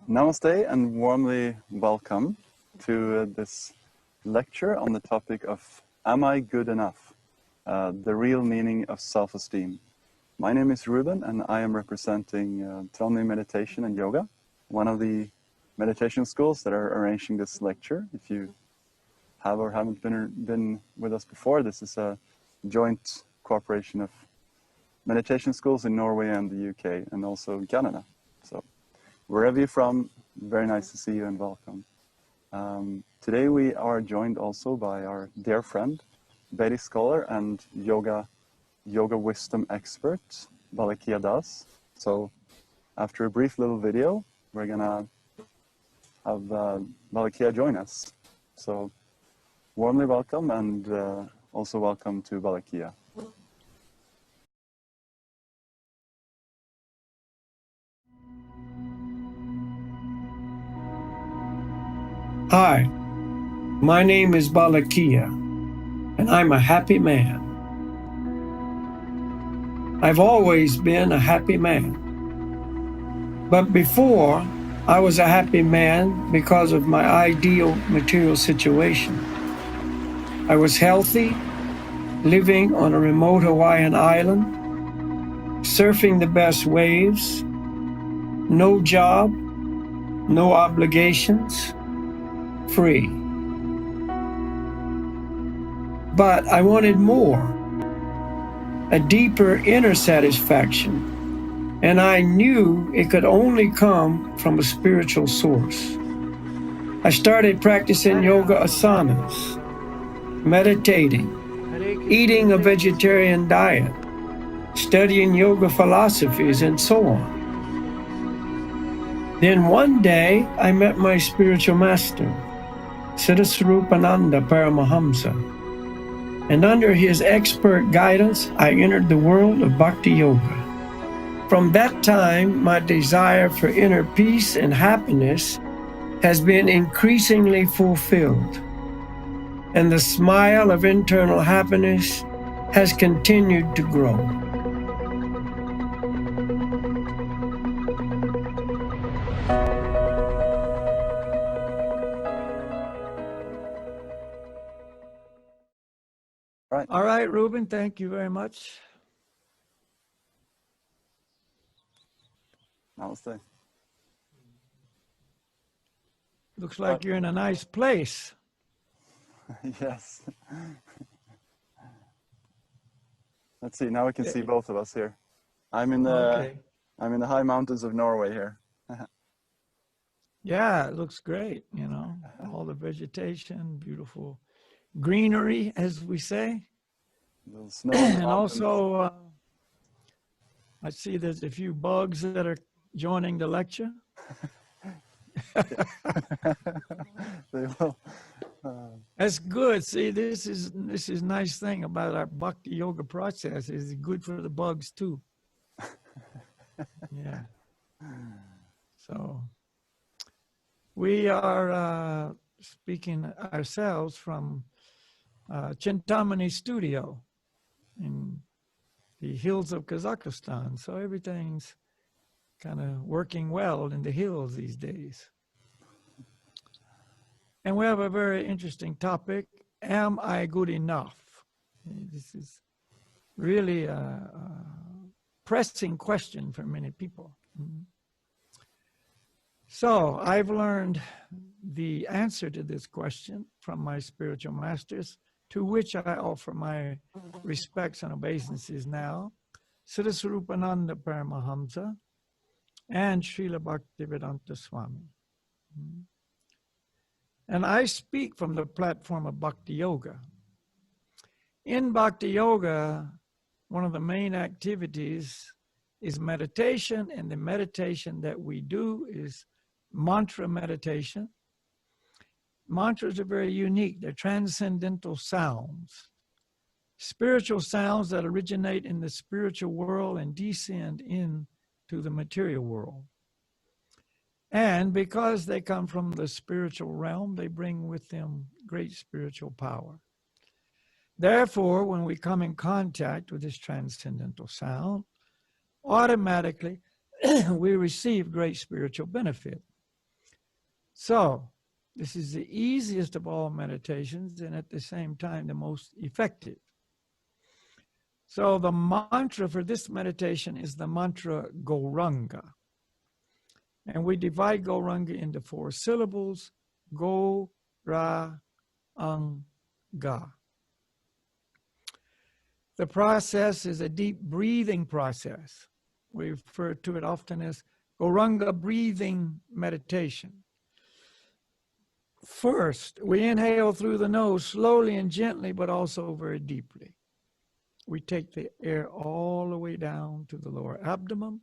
Namaste and warmly welcome to this lecture on the topic of Am I Good Enough? The real meaning of self-esteem. My name is Ruben and I am representing Trondheim Meditation and Yoga, one of the meditation schools that are arranging this lecture. If you have or haven't been with us before, this is a joint cooperation of meditation schools in Norway and the UK and also Canada. So wherever you're from, very nice to see you and welcome. Today we are joined also by our dear friend, Vedic scholar and yoga wisdom expert, Balakhilya Das. So after a brief little video, we're gonna have Balakhilya join us. So warmly welcome and also welcome to Balakhilya. Hi, my name is Balakhilya, and I'm a happy man. I've always been a happy man. But before, I was a happy man because of my ideal material situation. I was healthy, living on a remote Hawaiian island, surfing the best waves, no job, no obligations, free. But I wanted more, a deeper inner satisfaction, and I knew it could only come from a spiritual source. I started practicing yoga asanas, meditating, eating a vegetarian diet, studying yoga philosophies, and so on. Then one day I met my spiritual master, Siddhaswarupananda Paramahamsa, and under his expert guidance, I entered the world of Bhakti Yoga. From that time, my desire for inner peace and happiness has been increasingly fulfilled, and the smile of internal happiness has continued to grow. All right, Ruben, thank you very much. Namaste. Looks like you're in a nice place. Yes. Let's see, now we can see both of us here. I'm in the high mountains of Norway here. Yeah, it looks great, you know, all the vegetation, beautiful greenery, as we say. The snow And also, I see there's a few bugs that are joining the lecture. They will. That's good. See, this is nice thing about our Bhakti Yoga process. Is good for the bugs too. Yeah. So we are speaking ourselves from Chintamani studio in the hills of Kazakhstan. So everything's kind of working well in the hills these days. And we have a very interesting topic. Am I good enough? This is really a pressing question for many people. So I've learned the answer to this question from my spiritual masters, to which I offer my respects and obeisances now, Siddhaswarupananda Paramahamsa and Srila Bhaktivedanta Swami. And I speak from the platform of Bhakti Yoga. In Bhakti Yoga, one of the main activities is meditation, and the meditation that we do is mantra meditation. Mantras are very unique. They're transcendental sounds, spiritual sounds that originate in the spiritual world and descend into the material world. And because they come from the spiritual realm, they bring with them great spiritual power. Therefore, when we come in contact with this transcendental sound, automatically we receive great spiritual benefit. So, this is the easiest of all meditations and at the same time the most effective. So, the mantra for this meditation is the mantra Gauranga. And we divide Gauranga into 4 syllables: Go, Ra, Ang, Ga. The process is a deep breathing process. We refer to it often as Gauranga breathing meditation. First, we inhale through the nose slowly and gently, but also very deeply. We take the air all the way down to the lower abdomen.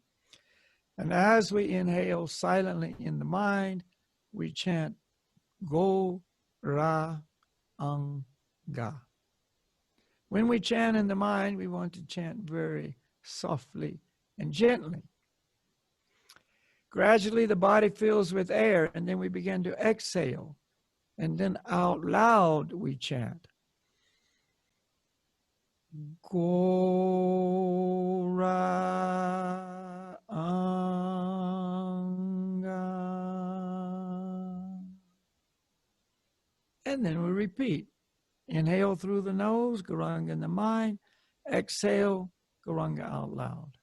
And as we inhale silently in the mind, we chant Go, Ra, Ang, Ga. When we chant in the mind, we want to chant very softly and gently. Gradually, the body fills with air, and then we begin to exhale. And then out loud, we chant Go, Ra, Ang, Ga. And then we repeat. Inhale through the nose, Gauranga in the mind. Exhale, Gauranga out loud.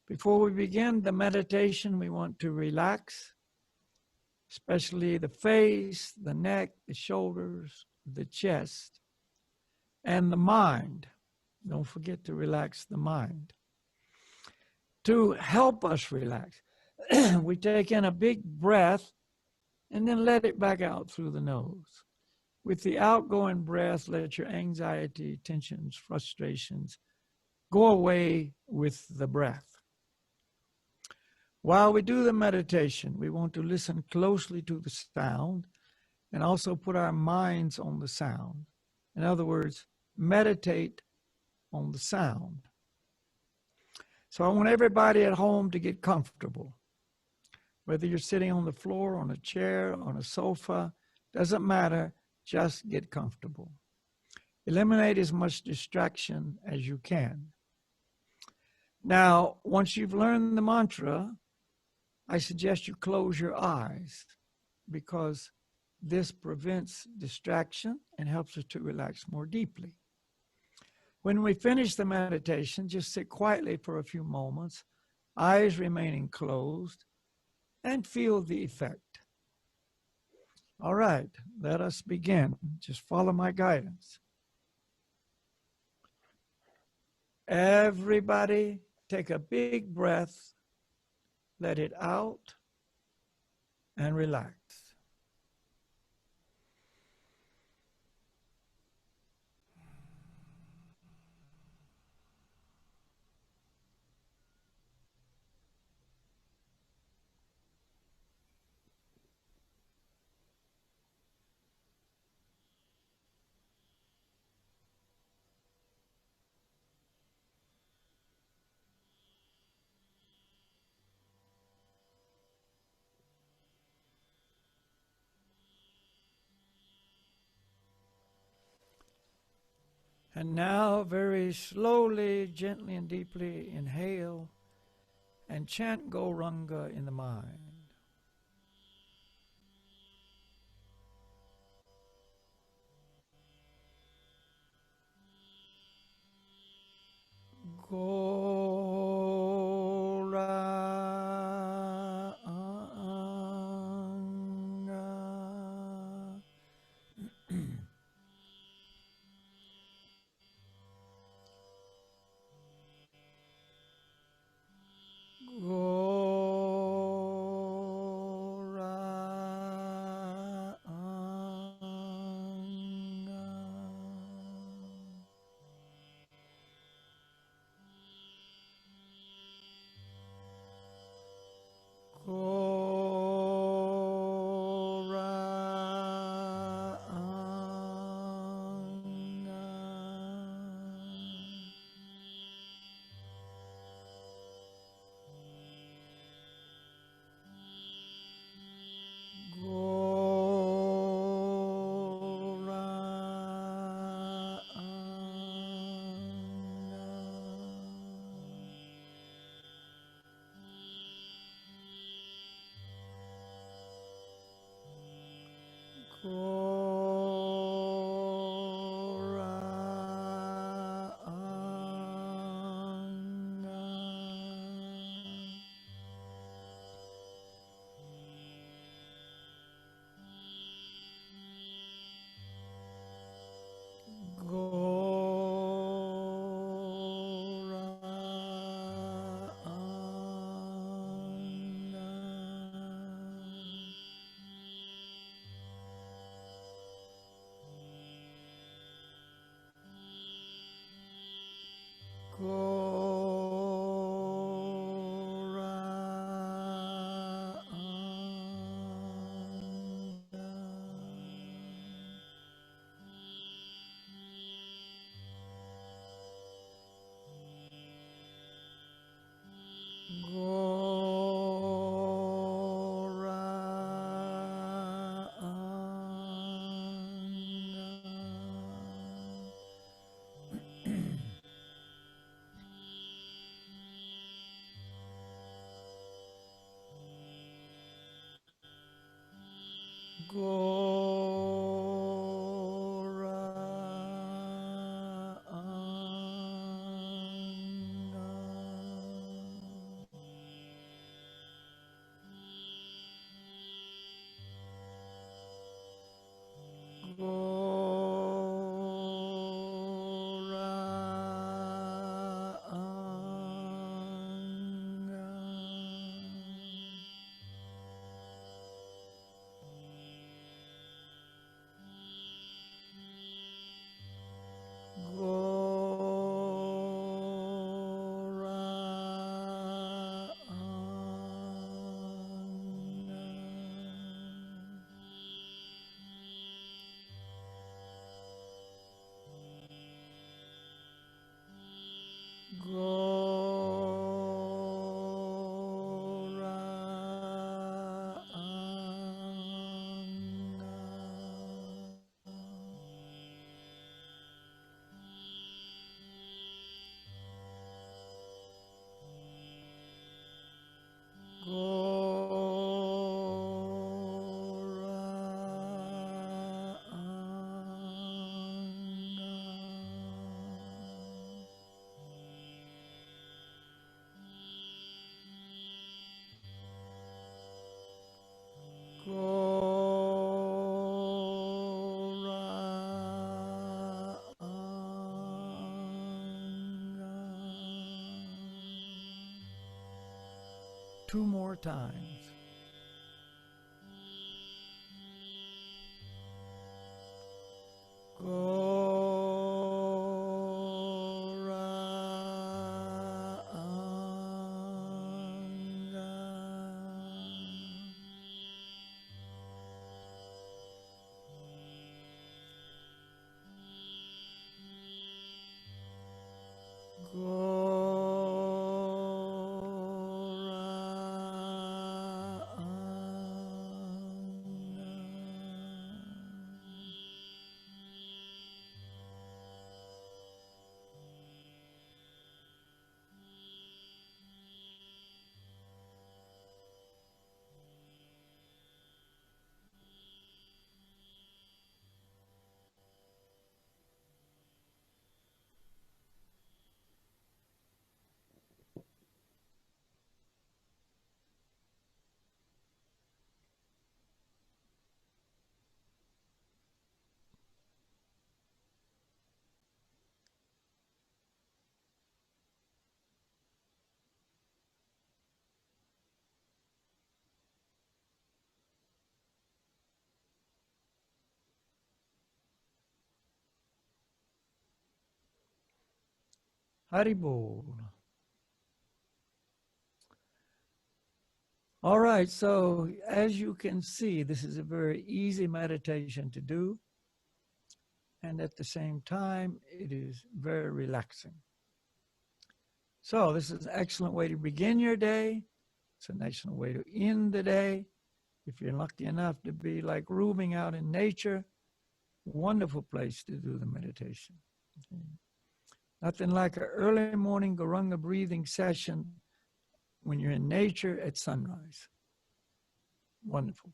Before we begin the meditation, we want to relax, especially the face, the neck, the shoulders, the chest, and the mind. Don't forget to relax the mind. To help us relax, we take in a big breath and then let it back out through the nose. With the outgoing breath, let your anxiety, tensions, frustrations go away with the breath. While we do the meditation, we want to listen closely to the sound and also put our minds on the sound. In other words, meditate on the sound. So I want everybody at home to get comfortable. Whether you're sitting on the floor, on a chair, on a sofa, doesn't matter. Just get comfortable. Eliminate as much distraction as you can. Now, once you've learned the mantra, I suggest you close your eyes because this prevents distraction and helps us to relax more deeply. When we finish the meditation, just sit quietly for a few moments, eyes remaining closed, and feel the effect. All right, let us begin. Just follow my guidance. Everybody take a big breath, let it out, and relax. And now, very slowly, gently, and deeply inhale and chant Gauranga in the mind. Gauranga. Two more times. Haribol. All right, so as you can see, this is a very easy meditation to do. And at the same time, it is very relaxing. So this is an excellent way to begin your day. It's an excellent way to end the day. If you're lucky enough to be like roaming out in nature, wonderful place to do the meditation. Okay. Nothing like an early morning Gauranga breathing session when you're in nature at sunrise. Wonderful.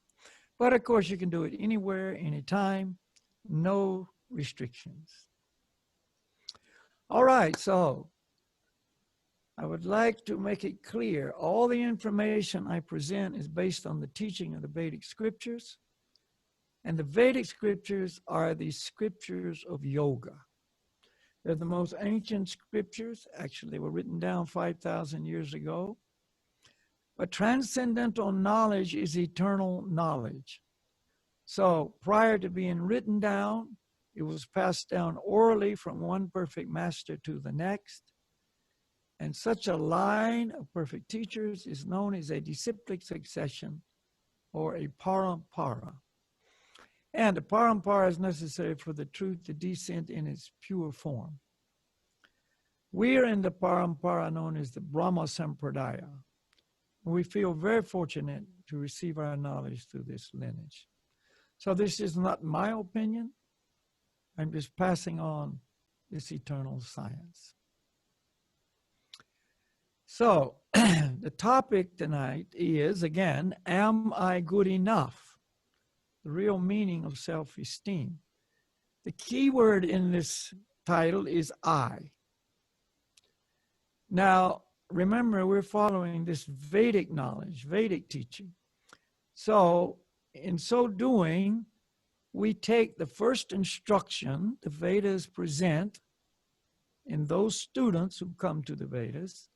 But of course, you can do it anywhere, anytime, no restrictions. All right, so I would like to make it clear, all the information I present is based on the teaching of the Vedic scriptures, and the Vedic scriptures are the scriptures of yoga. They're the most ancient scriptures. Actually, they were written down 5,000 years ago. But transcendental knowledge is eternal knowledge. So prior to being written down, it was passed down orally from one perfect master to the next. And such a line of perfect teachers is known as a disciplic succession or a parampara. And the parampara is necessary for the truth to descend in its pure form. We are in the parampara known as the Brahma Sampradaya. We feel very fortunate to receive our knowledge through this lineage. So this is not my opinion. I'm just passing on this eternal science. So the topic tonight is, again, am I good enough? The real meaning of self-esteem. The key word in this title is I. Now, remember, we're following this Vedic knowledge, Vedic teaching. So, in so doing, we take the first instruction the Vedas present in those students who come to the Vedas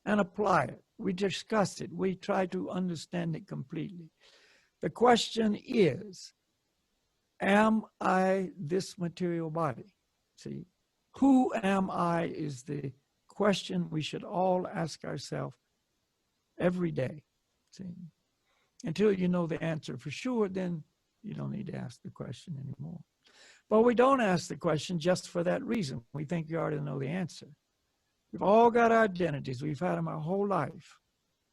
and apply it. We discuss it. We try to understand it completely. The question is, am I this material body? See, who am I is the question we should all ask ourselves every day. See, until you know the answer for sure, then you don't need to ask the question anymore. But we don't ask the question just for that reason. We think you already know the answer. We've all got our identities. We've had them our whole life.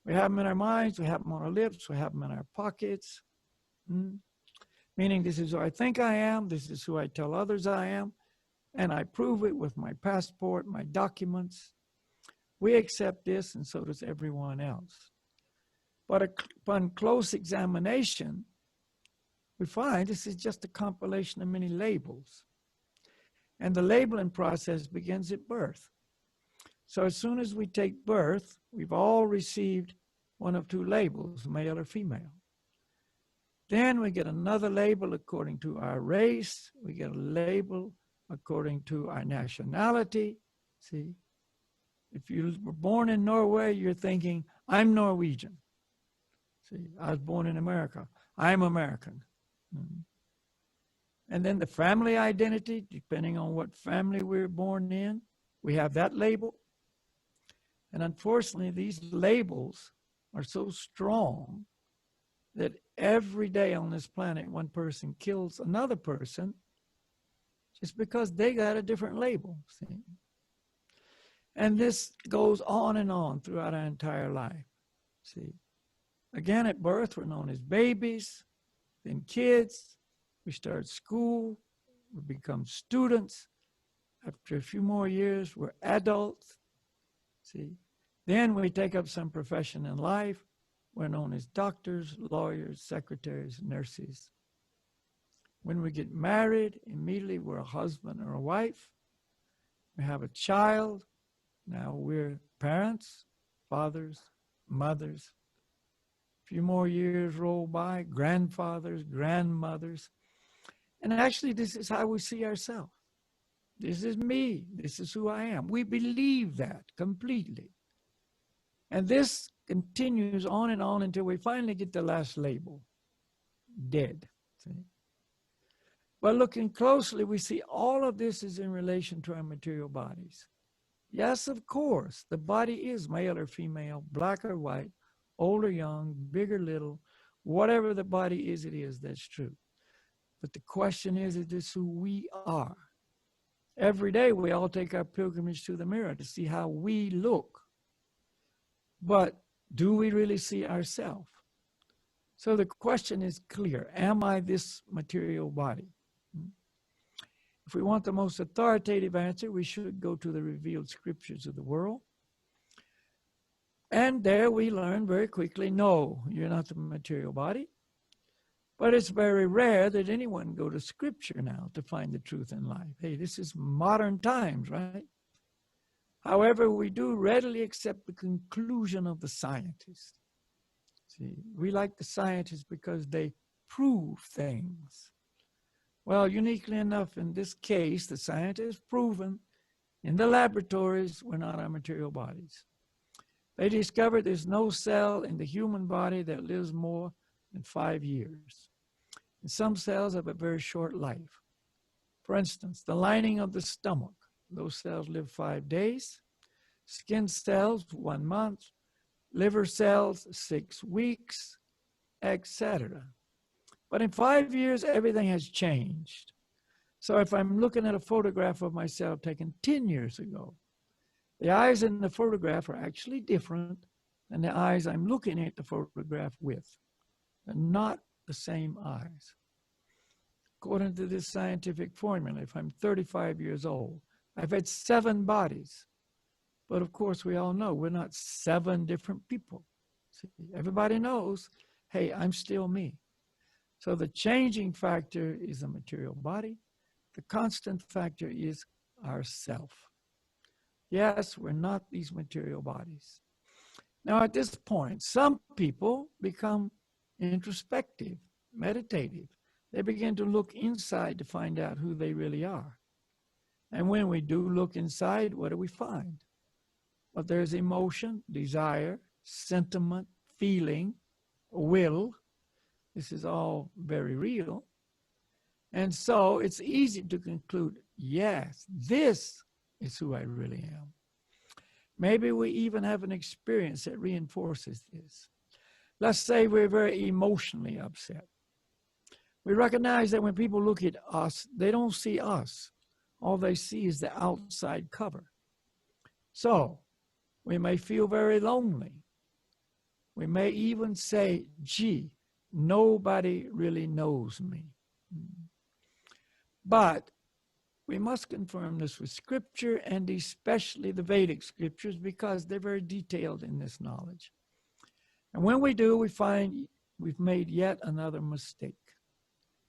We have them in our minds, we have them on our lips, we have them in our pockets. Meaning this is who I think I am, this is who I tell others I am, and I prove it with my passport, my documents. We accept this, and so does everyone else. But upon close examination, we find this is just a compilation of many labels. And the labeling process begins at birth. So as soon as we take birth, we've all received one of two labels, male or female. Then we get another label according to our race. We get a label according to our nationality. See, if you were born in Norway, you're thinking, I'm Norwegian. See, I was born in America. I'm American. And then the family identity, depending on what family we're born in, we have that label. And unfortunately, these labels are so strong that every day on this planet, one person kills another person just because they got a different label. See? And this goes on and on throughout our entire life. See, again, at birth, we're known as babies, then kids, we start school, we become students. After a few more years, we're adults. See, then we take up some profession in life. We're known as doctors, lawyers, secretaries, nurses. When we get married, immediately we're a husband or a wife. We have a child. Now we're parents, fathers, mothers. A few more years roll by, grandfathers, grandmothers. And actually, this is how we see ourselves. This is me. This is who I am. We believe that completely. And this continues on and on until we finally get the last label, dead. See? But looking closely, we see all of this is in relation to our material bodies. Yes, of course, the body is male or female, black or white, old or young, big or little, whatever the body is, it is, that's true. But the question is this who we are? Every day we all take our pilgrimage to the mirror to see how we look. But do we really see ourselves? So the question is clear. Am I this material body? If we want the most authoritative answer, we should go to the revealed scriptures of the world. And there we learn very quickly, no, you're not the material body. But it's very rare that anyone go to scripture now to find the truth in life. Hey, this is modern times, right? However, we do readily accept the conclusion of the scientists. See, we like the scientists because they prove things. Well, uniquely enough, in this case, the scientists proven in the laboratories we're not our material bodies. They discovered there's no cell in the human body that lives more than 5 years. And some cells have a very short life. For instance, the lining of the stomach, those cells live 5 days. Skin cells, 1 month. Liver cells, 6 weeks, etc. But in 5 years, everything has changed. So if I'm looking at a photograph of myself taken 10 years ago, the eyes in the photograph are actually different than the eyes I'm looking at the photograph with. They're not the same eyes. According to this scientific formula, if I'm 35 years old, I've had 7 bodies. But of course, we all know we're not 7 different people. See, everybody knows, hey, I'm still me. So the changing factor is the material body. The constant factor is ourself. Yes, we're not these material bodies. Now, at this point, some people become introspective, meditative. They begin to look inside to find out who they really are. And when we do look inside, what do we find? Well, there's emotion, desire, sentiment, feeling, will. This is all very real. And so it's easy to conclude, yes, this is who I really am. Maybe we even have an experience that reinforces this. Let's say we're very emotionally upset. We recognize that when people look at us, they don't see us. All they see is the outside cover. So we may feel very lonely. We may even say, gee, nobody really knows me. But we must confirm this with scripture, and especially the Vedic scriptures, because they're very detailed in this knowledge. And when we do, we find we've made yet another mistake.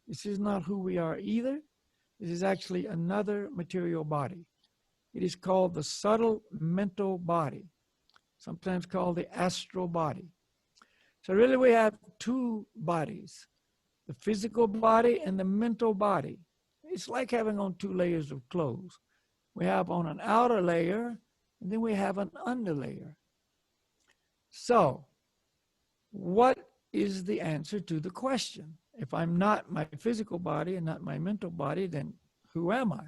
This is not who we are either. This is actually another material body. It is called the subtle mental body, sometimes called the astral body. So really we have 2 bodies, the physical body and the mental body. It's like having on 2 layers of clothes. We have on an outer layer, and then we have an underlayer. So, what is the answer to the question? If I'm not my physical body and not my mental body, then who am I?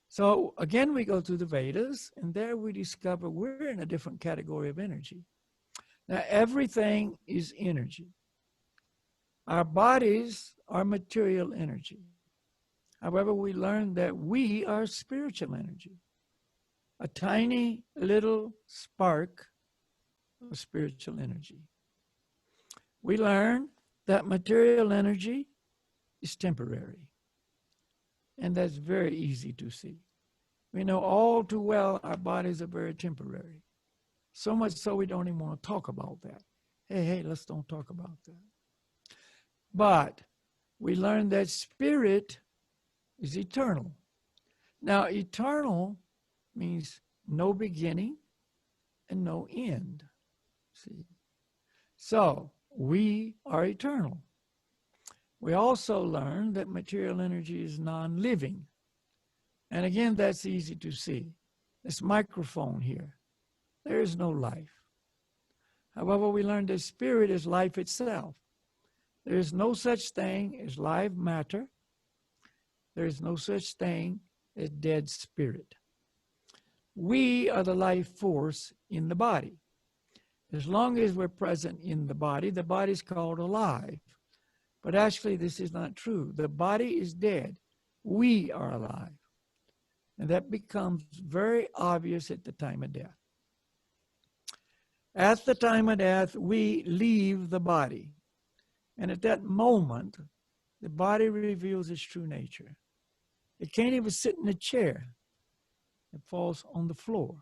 So, again, we go to the Vedas, and there we discover we're in a different category of energy. Now, everything is energy. Our bodies are material energy. However, we learn that we are spiritual energy, a tiny little spark of spiritual energy. We learn that material energy is temporary, and that's very easy to see. We know all too well our bodies are very temporary, so much so we don't even want to talk about that. Hey, let's don't talk about that. But we learn that spirit is eternal. Now, eternal means no beginning and no end. See? So, we are eternal. We also learn that material energy is non-living. And again, that's easy to see. This microphone here, there is no life. However, we learn that spirit is life itself. There is no such thing as live matter. There is no such thing as dead spirit. We are the life force in the body. As long as we're present in the body is called alive. But actually, this is not true. The body is dead. We are alive. And that becomes very obvious at the time of death. At the time of death, we leave the body. And at that moment, the body reveals its true nature. It can't even sit in a chair. It falls on the floor.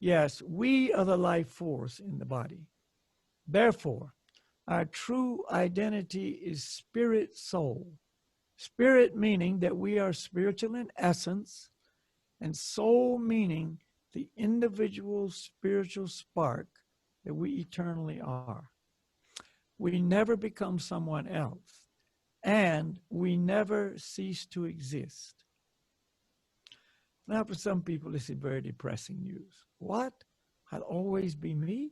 Yes, we are the life force in the body. Therefore, Our true identity is spirit soul. Spirit meaning that we are spiritual in essence, and soul meaning the individual spiritual spark that we eternally are. We never become someone else, and we never cease to exist. Now, for some people, this is very depressing news. What? I'll always be me?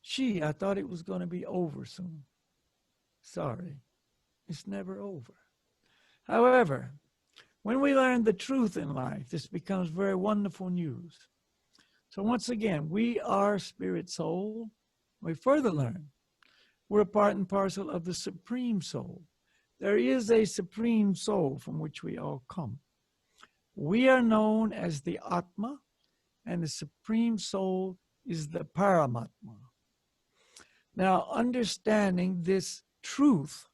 Gee, I thought it was going to be over soon. Sorry, it's never over. However, when we learn the truth in life, this becomes very wonderful news. So once again, we are spirit soul. We further learn we're a part and parcel of the supreme soul. There is a supreme soul from which we all come. We are known as the Atma, and the supreme soul is the Paramatma. Now, understanding this truth,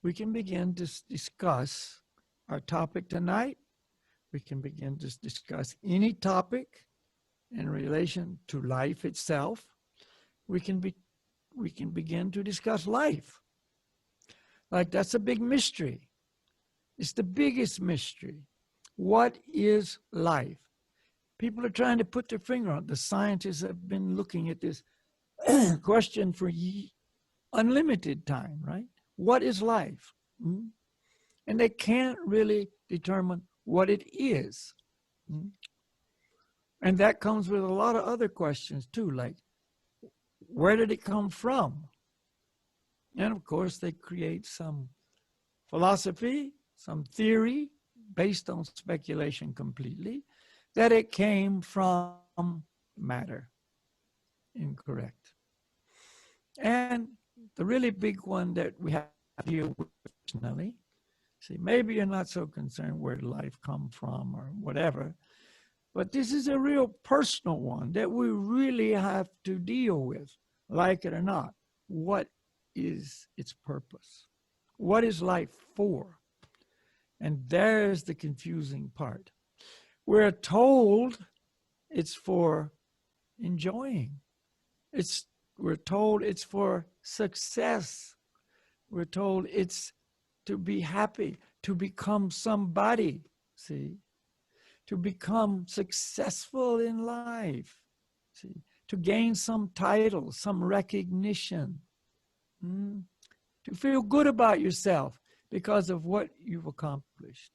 we can begin to discuss our topic tonight. We can begin to discuss any topic in relation to life itself. We can begin to discuss life. Like, that's a big mystery. It's the biggest mystery. What is life? People are trying to put their finger on it. The scientists have been looking at this question for unlimited time, right? What is life? And they can't really determine what it is. And that comes with a lot of other questions too, like, where did it come from? And of course, they create some philosophy, some theory based on speculation completely, that it came from matter. Incorrect. And the really big one that we have to deal with personally, see, maybe you're not so concerned where life come from or whatever, but this is a real personal one that we really have to deal with, like it or not. What is its purpose? What is life for? And there's the confusing part. We're told it's for enjoying. We're told it's for success. We're told it's to be happy, to become somebody, see, to become successful in life, see, to gain some title, some recognition, to feel good about yourself because of what you've accomplished.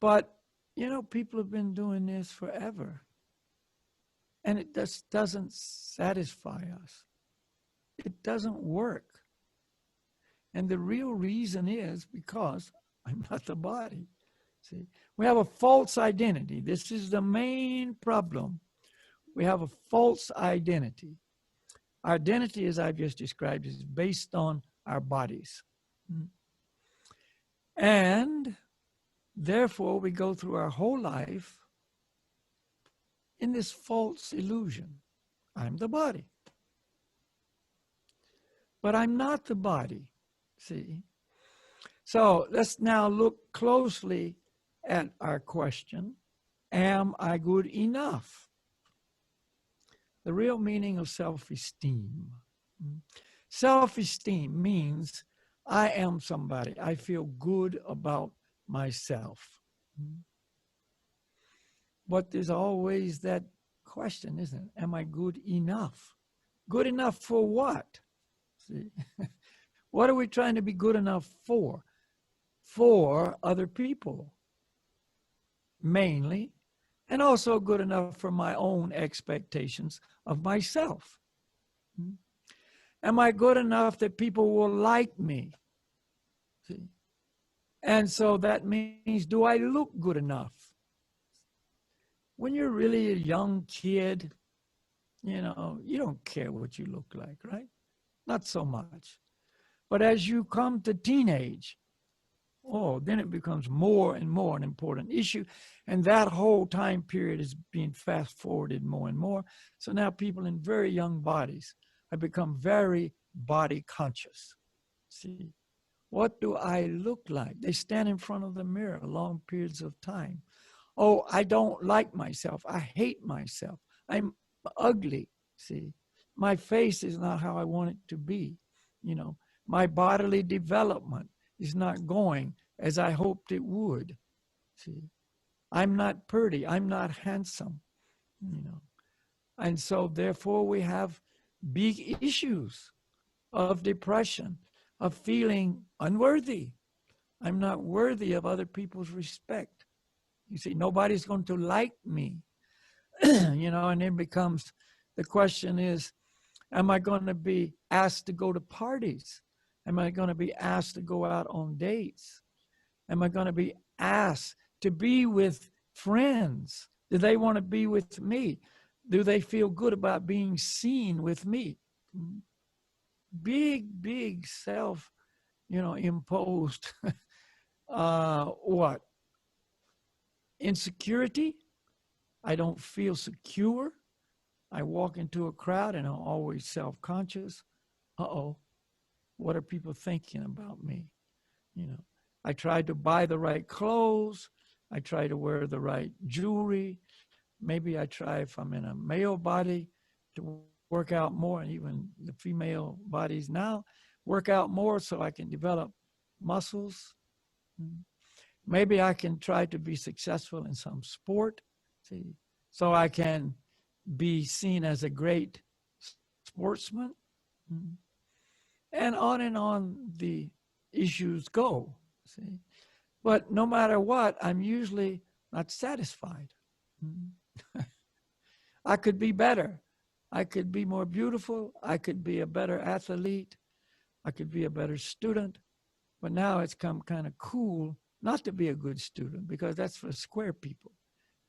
But, you know, people have been doing this forever. And it just doesn't satisfy us. It doesn't work. And the real reason is because I'm not the body. See, we have a false identity. This is the main problem. We have a false identity. Our identity, as I've just described, is based on our bodies. And therefore, we go through our whole life in this false illusion. I'm the body. But I'm not the body, see? So let's now look closely at our question, am I good enough? The real meaning of self-esteem. Self-esteem means I am somebody. I feel good about myself. But there's always that question, isn't it? Am I good enough? Good enough for what? See? What are we trying to be good enough for? For other people, mainly, and also good enough for my own expectations of myself. Am I good enough that people will like me? See? And so that means, do I look good enough? When you're really a young kid, you know, you don't care what you look like, right? Not so much. But as you come to teenage, then it becomes more and more an important issue. And that whole time period is being fast forwarded more and more. So now people in very young bodies have become very body conscious. See, what do I look like? They stand in front of the mirror long periods of time. I don't like myself. I hate myself. I'm ugly, see. my face is not how I want it to be. You know, my bodily development is not going as I hoped it would. See, I'm not pretty. I'm not handsome. You know, and so therefore we have big issues of depression, of feeling unworthy. I'm not worthy of other people's respect. You see, nobody's going to like me. You know, and then becomes, the question is, am I going to be asked to go to parties? Am I going to be asked to go out on dates? Am I going to be asked to be with friends? Do they want to be with me? Do they feel good about being seen with me? Big self, imposed, what? Insecurity. I don't feel secure. I walk into a crowd and I'm always self-conscious. Uh-oh, what are people thinking about me? You know, I try to buy the right clothes. I try to wear the right jewelry. Maybe I try, if I'm in a male body, to work out more, and even the female bodies now work out more so I can develop muscles. Maybe I can try to be successful in some sport, see, so I can be seen as a great sportsman. And on the issues go, see. But no matter what, I'm usually not satisfied. I could be better. I could be more beautiful. I could be a better athlete. I could be a better student. But now it's come kind of cool not to be a good student, because that's for square people.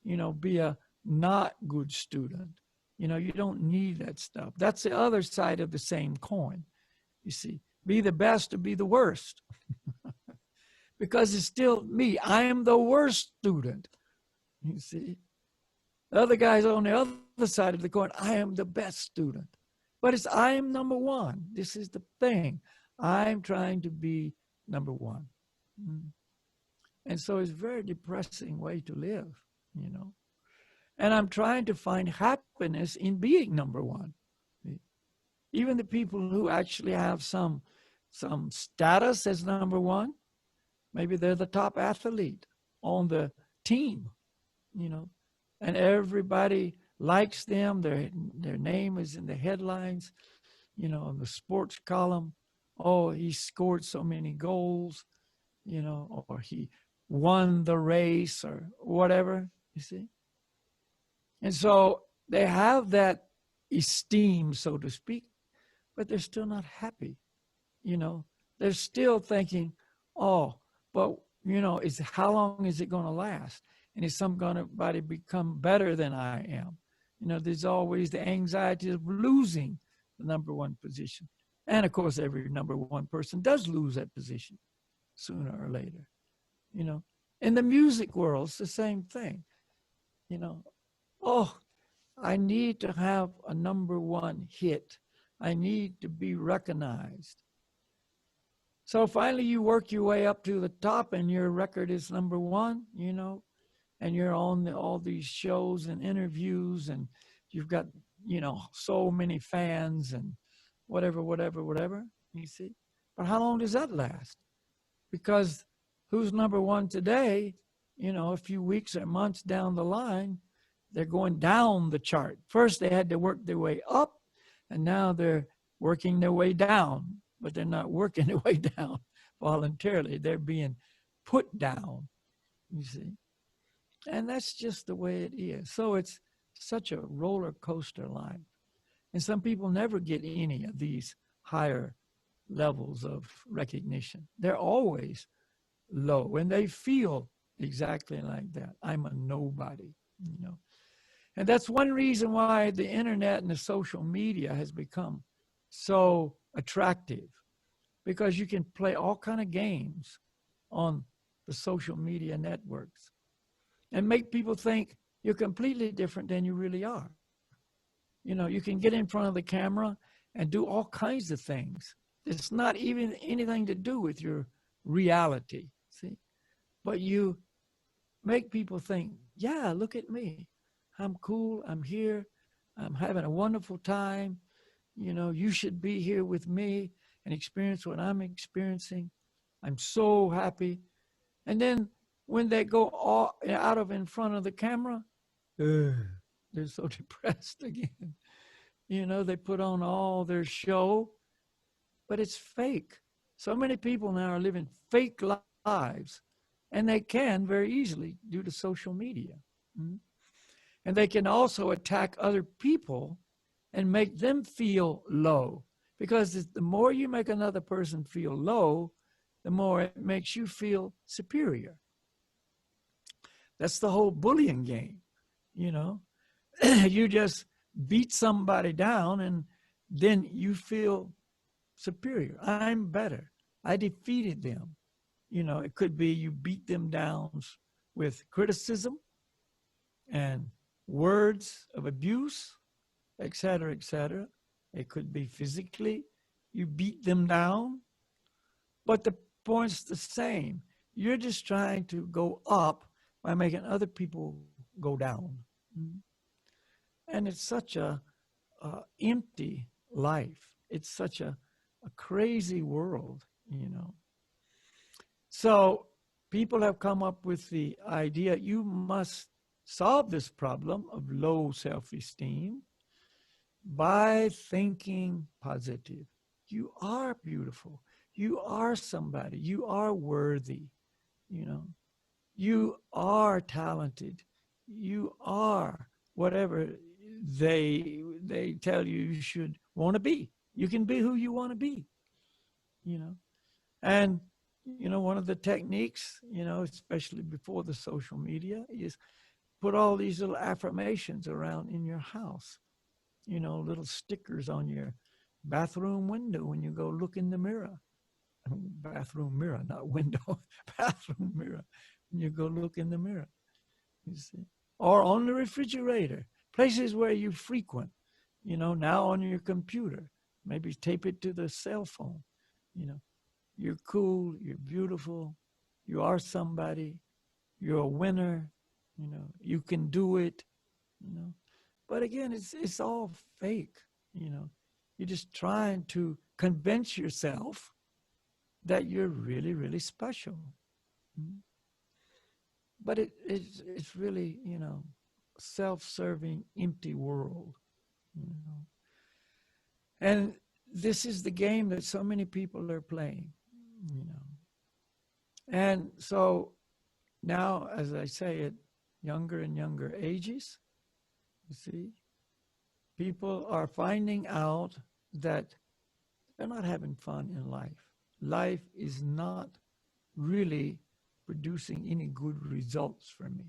You know, be a not good student. You know, you don't need that stuff. That's the other side of the same coin. You see, be the best or be the worst. Because it's still me. I am the worst student. You see, the other guy's on the other side of the coin. I am the best student. But it's I am number one. This is the thing. I'm trying to be number one. And so it's a very depressing way to live, you know. And I'm trying to find happiness in being number one. Even the people who actually have some status as number one, maybe they're the top athlete on the team, you know, and everybody likes them. Their name is in the headlines, you know, in the sports column. Oh, he scored so many goals, you know, or he won the race or whatever, you see. And so they have that esteem, so to speak, but they're still not happy, you know. They're still thinking, oh, but, you know, how long is it going to last? And is somebody become better than I am? You know, there's always the anxiety of losing the number one position. And of course, every number one person does lose that position sooner or later, you know. In the music world, it's the same thing, you know. Oh, I need to have a number one hit. I need to be recognized. So finally you work your way up to the top and your record is number one, you know, and you're on all these shows and interviews and you've got, you know, so many fans and whatever, you see. But how long does that last? Because who's number one today, you know, a few weeks or months down the line, they're going down the chart. First, they had to work their way up, and now they're working their way down, but they're not working their way down voluntarily. They're being put down, you see. And that's just the way it is. So it's such a roller coaster life. And some people never get any of these higher levels of recognition. They're always low, and they feel exactly like that. I'm a nobody, you know. And that's one reason why the internet and the social media has become so attractive, because you can play all kind of games on the social media networks and make people think you're completely different than you really are. You know, you can get in front of the camera and do all kinds of things. It's not even anything to do with your reality, see? But you make people think, yeah, look at me. I'm cool, I'm here, I'm having a wonderful time, You know, you should be here with me and experience what I'm experiencing. I'm so happy. And then when they go all out of in front of the camera, they're so depressed again. You know, they put on all their show, but it's fake. So many people now are living fake lives, and they can very easily due to social media. Mm-hmm. And they can also attack other people and make them feel low. Because the more you make another person feel low, the more it makes you feel superior. That's the whole bullying game, you know. You just beat somebody down and then you feel superior. I'm better. I defeated them. You know, it could be you beat them down with criticism and words of abuse, et cetera, et cetera. It could be physically, you beat them down, but the point's the same. You're just trying to go up by making other people go down. And it's such a empty life. It's such a crazy world, you know. So people have come up with the idea you must solve this problem of low self-esteem by thinking positive. You are beautiful. You are somebody. You are worthy. You know, you are talented. You are whatever they tell you should want to be. You can be who you want to be. You know, and you know, one of the techniques, you know, especially before the social media, is put all these little affirmations around in your house. You know, little stickers on your bathroom window when you go look in the mirror. Bathroom mirror, not window, bathroom mirror. When you go look in the mirror, you see. Or on the refrigerator, places where you frequent, you know, now on your computer. Maybe tape it to the cell phone. You know, you're cool, you're beautiful, you are somebody, you're a winner, you know, you can do it, you know. But again, it's all fake, you know. You're just trying to convince yourself that you're really, really special. But it's really, you know, self-serving, empty world, you know. And this is the game that so many people are playing, you know. And so now, as I say, at younger and younger ages, you see, people are finding out that they're not having fun in life. Life is not really producing any good results for me.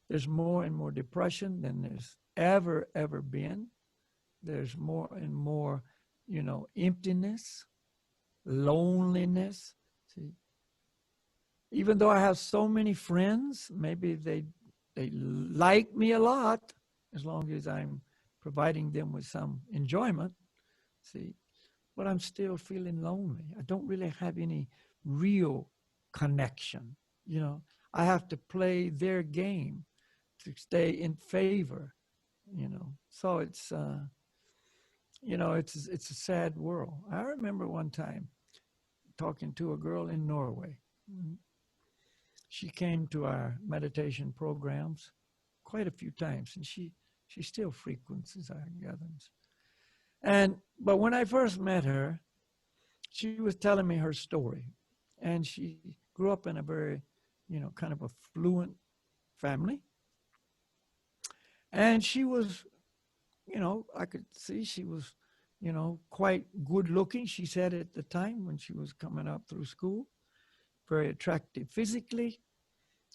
There's more and more depression than there's ever been. There's more and more, you know, emptiness, loneliness. See, even though I have so many friends, maybe they like me a lot, as long as I'm providing them with some enjoyment. See, but I'm still feeling lonely. I don't really have any real connection. You know, I have to play their game to stay in favor, you know. So it's, you know, it's a sad world. I remember one time talking to a girl in Norway. She came to our meditation programs quite a few times, and she still frequents our gatherings. But when I first met her, she was telling me her story, and she grew up in a very, you know, kind of affluent family. And she was, you know, I could see she was, you know, quite good looking, she said at the time when she was coming up through school, very attractive physically,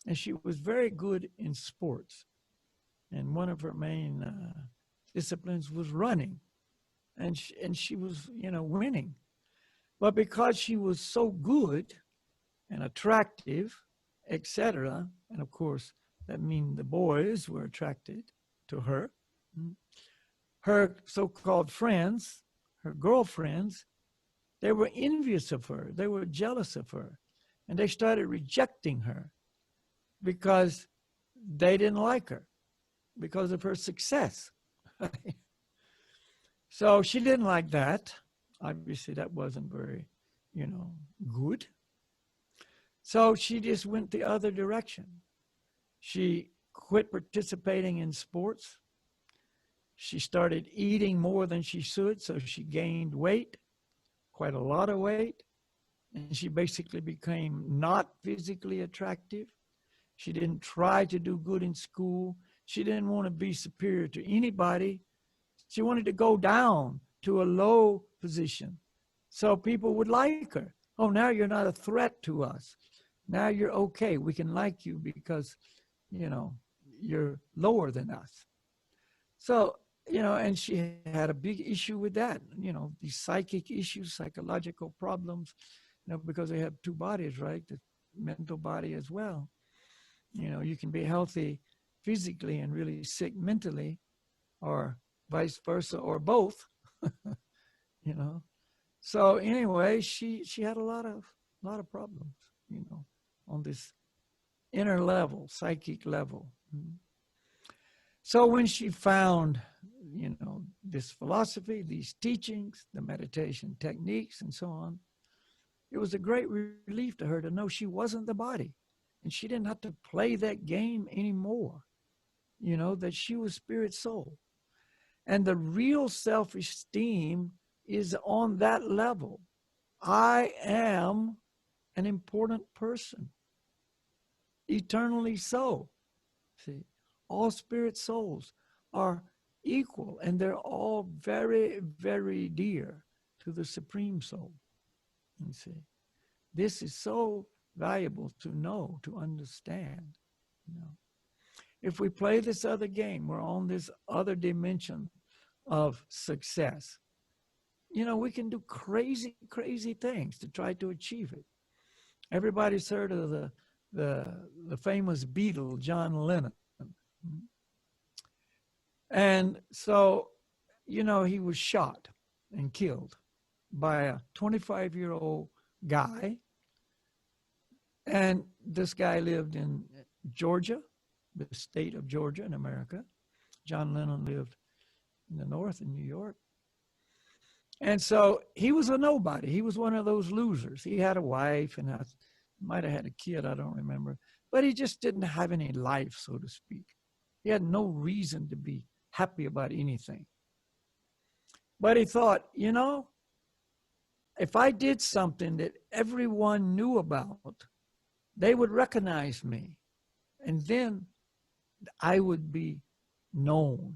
and she was very good in sports. And one of her main disciplines was running, and she was, you know, winning. But because she was so good and attractive, etc., and of course that means the boys were attracted to her. Her so-called friends, her girlfriends, they were envious of her. They were jealous of her. And they started rejecting her because they didn't like her, because of her success. So she didn't like that. Obviously, that wasn't very, good. So she just went the other direction. She quit participating in sports. She started eating more than she should, so she gained weight, quite a lot of weight. And she basically became not physically attractive. She didn't try to do good in school. She didn't want to be superior to anybody. She wanted to go down to a low position so people would like her. Oh, now you're not a threat to us. Now you're okay. We can like you because, you're lower than us. So, and she had a big issue with that, these psychic issues, psychological problems, because they have two bodies, right? The mental body as well. You can be healthy physically and really sick mentally, or vice versa, or both, you know. So anyway, she had a lot of problems, on this inner level, psychic level. So when she found, this philosophy, these teachings, the meditation techniques, and so on, it was a great relief to her to know she wasn't the body, and she didn't have to play that game anymore. That she was spirit soul, and the real self-esteem is on that level. I am an important person, eternally so. See, all spirit souls are equal, and they're all very, very dear to the Supreme Soul. You see, this is so valuable to know, to understand. If we play this other game, we're on this other dimension of success. We can do crazy, crazy things to try to achieve it. Everybody's heard of the famous Beatle, John Lennon. And so, he was shot and killed by a 25-year-old guy. And this guy lived in Georgia, the state of Georgia in America. John Lennon lived in the north in New York. And so he was a nobody. He was one of those losers. He had a wife and might have had a kid, I don't remember. But he just didn't have any life, so to speak. He had no reason to be happy about anything. But he thought, if I did something that everyone knew about, they would recognize me. And then I would be known.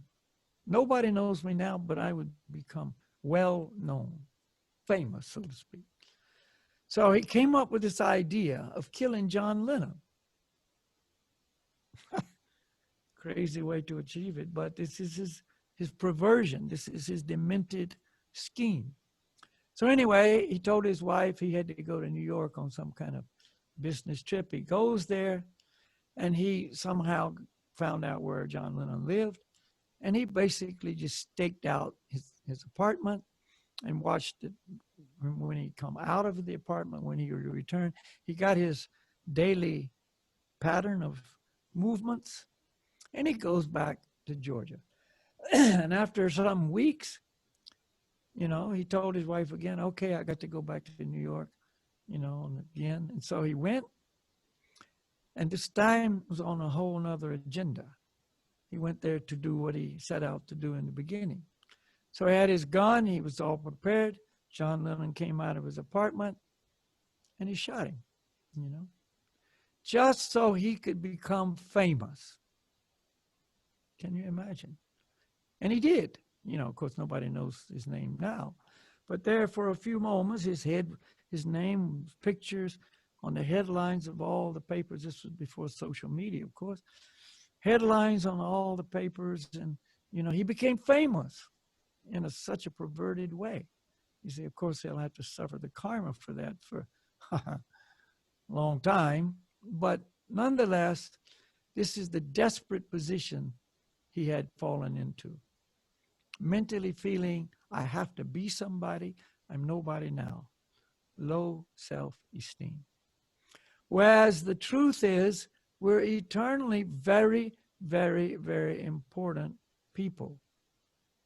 Nobody knows me now, but I would become well known, famous, so to speak. So he came up with this idea of killing John Lennon. Crazy way to achieve it, but this is his perversion. This is his demented scheme. So anyway, he told his wife he had to go to New York on some kind of business trip. He goes there, and he somehow found out where John Lennon lived, and he basically just staked out his apartment and watched it. When he come out of the apartment, when he returned, he got his daily pattern of movements, and he goes back to Georgia. And after some weeks, he told his wife again, okay, I got to go back to New York, and again. And so he went, and this time was on a whole nother agenda. He went there to do what he set out to do in the beginning. So he had his gun, he was all prepared. John Lennon came out of his apartment, and he shot him, just so he could become famous. Can you imagine? And he did. Of course, nobody knows his name now. But there for a few moments, his name, pictures on the headlines of all the papers. This was before social media, of course. Headlines on all the papers. And, he became famous in such a perverted way. You see, of course, he'll have to suffer the karma for that for a long time. But nonetheless, this is the desperate position he had fallen into. Mentally feeling, I have to be somebody, I'm nobody now. Low self-esteem. Whereas the truth is, we're eternally very, very, very important people.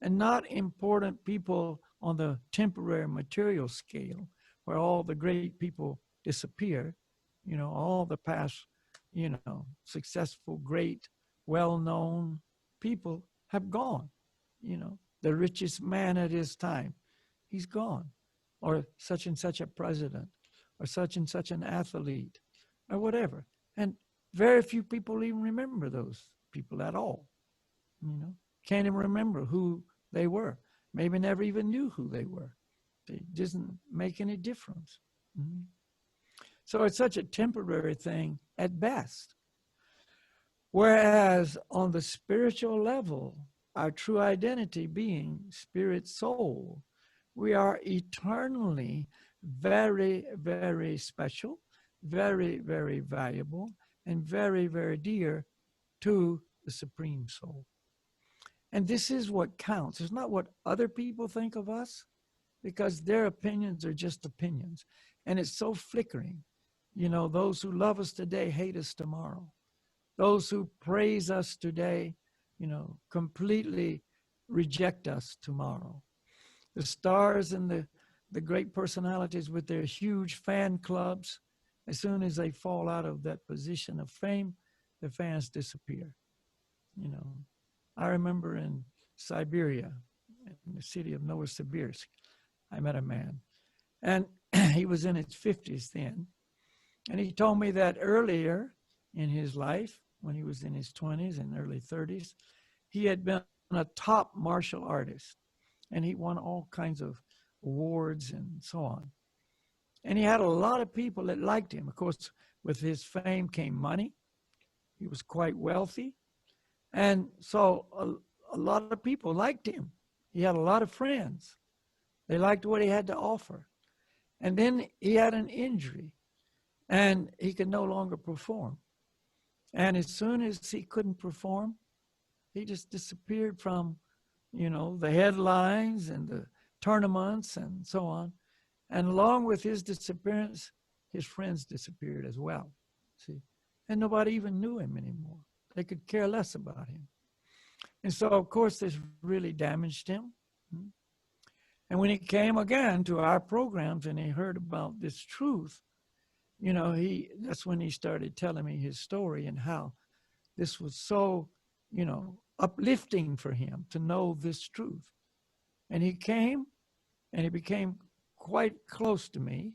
and not important people on the temporary material scale where all the great people disappear. All the past, successful, great, well-known people have gone. The richest man at his time, he's gone. Or such and such a president, or such and such an athlete, or whatever. And very few people even remember those people at all. Can't even remember who they were. Maybe never even knew who they were. It doesn't make any difference. So it's such a temporary thing at best. Whereas on the spiritual level, our true identity being spirit soul, we are eternally very, very special, very, very valuable, and very, very dear to the Supreme Soul. And this is what counts. It's not what other people think of us, because their opinions are just opinions. And it's so flickering. Those who love us today hate us tomorrow. Those who praise us today, completely reject us tomorrow. The stars and the great personalities with their huge fan clubs, as soon as they fall out of that position of fame, the fans disappear. I remember in Siberia, in the city of Novosibirsk, I met a man, and he was in his 50s then, and he told me that earlier in his life, when he was in his 20s and early 30s, he had been a top martial artist, and he won all kinds of awards and so on. And he had a lot of people that liked him. Of course, with his fame came money. He was quite wealthy. And so a lot of people liked him. He had a lot of friends. They liked what he had to offer. And then he had an injury, and he could no longer perform. And as soon as he couldn't perform, he just disappeared from, the headlines and the tournaments and so on. And along with his disappearance, his friends disappeared as well. See, and nobody even knew him anymore. They could care less about him. And so, of course, this really damaged him. And when he came again to our programs and he heard about this truth, that's when he started telling me his story and how this was so, uplifting for him to know this truth. And he came and he became quite close to me,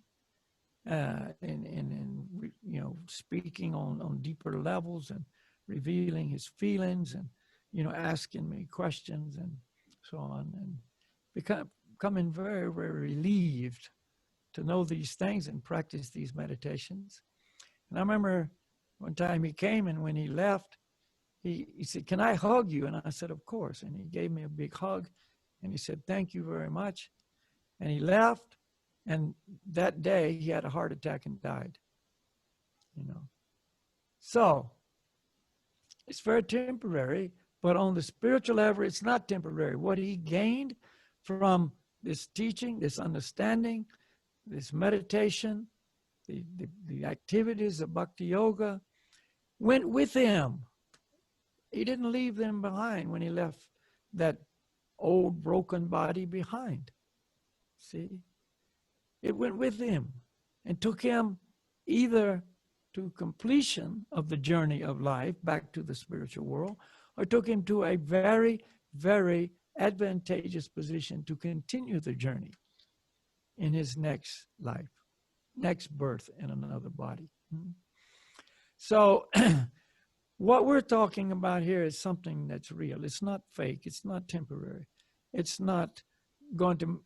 speaking on deeper levels and revealing his feelings and, asking me questions and so on, and becoming very, very relieved to know these things and practice these meditations. And I remember one time he came, and when he left, he said, "Can I hug you?" And I said, "Of course." And he gave me a big hug, and he said, "Thank you very much." And he left, and that day he had a heart attack and died. So it's very temporary, but on the spiritual level, it's not temporary. What he gained from this teaching, this understanding, this meditation, the activities of bhakti yoga went with him. He didn't leave them behind when he left that old broken body behind. See? It went with him and took him either to completion of the journey of life back to the spiritual world, or took him to a very, very advantageous position to continue the journey in his next life, next birth in another body. So what we're talking about here is something that's real. It's not fake. It's not temporary. It's not going to,